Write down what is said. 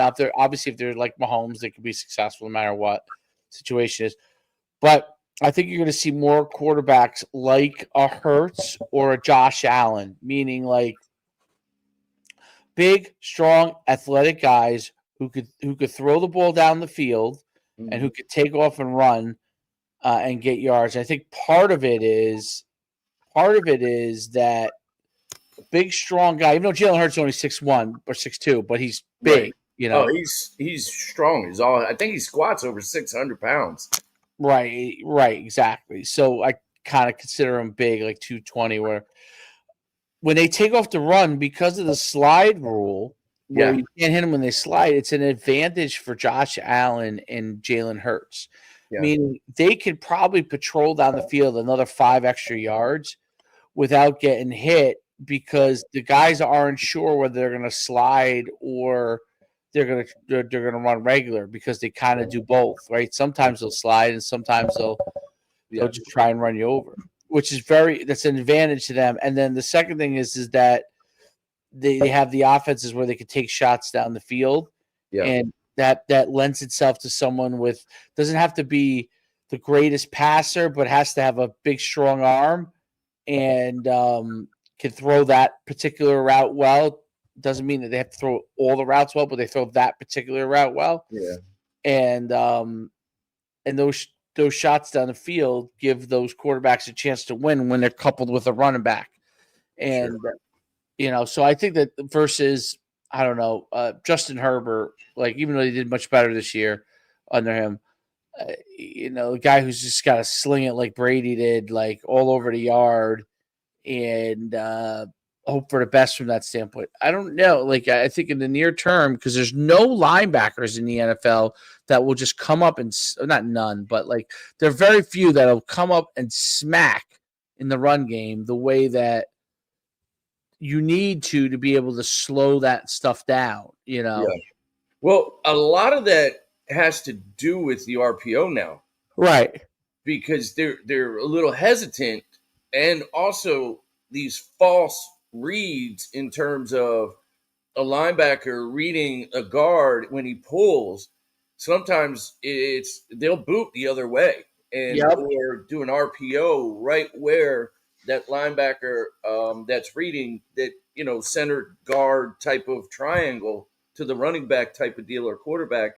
Now, if they're like Mahomes, they could be successful no matter what situation is. But I think you're going to see more quarterbacks like a Hurts or a Josh Allen, meaning like big, strong, athletic guys who could throw the ball down the field and who could take off and run and get yards. I think part of it is that big, strong guy. Even though Jalen Hurts is only 6'1" or 6'2", but he's big. Right. You know, he's strong. I think he squats over 600 pounds. Right, exactly. So I kind of consider him big, like 220. Where when they take off the run because of the slide rule, where you can't hit them when they slide, it's an advantage for Josh Allen and Jalen Hurts. Meaning they could probably patrol down the field another 5 extra yards without getting hit because the guys aren't sure whether they're going to slide or they're gonna run regular because they kind of do both, right? Sometimes they'll slide and sometimes they'll just try and run you over, which is that's an advantage to them. And then the second thing is that they have the offenses where they can take shots down the field, and that lends itself to someone with doesn't have to be the greatest passer, but has to have a big strong arm and can throw that particular route well. Doesn't mean that they have to throw all the routes well, but they throw that particular route well. Yeah. And those shots down the field give those quarterbacks a chance to win when they're coupled with a running back. And so I think that versus I don't know Justin Herbert, like even though he did much better this year under him, a guy who's just got to sling it like Brady did, like all over the yard, and hope for the best from that standpoint. I don't know. Like, I think in the near term, because there's no linebackers in the NFL that will just come up and not none, but like there are very few that'll come up and smack in the run game the way that you need to be able to slow that stuff down, Yeah. Well, a lot of that has to do with the RPO now. Right. Because they're a little hesitant, and also these false reads in terms of a linebacker reading a guard when he pulls. Sometimes they'll boot the other way or do an RPO right where that linebacker that's reading that center guard type of triangle to the running back type of deal or quarterback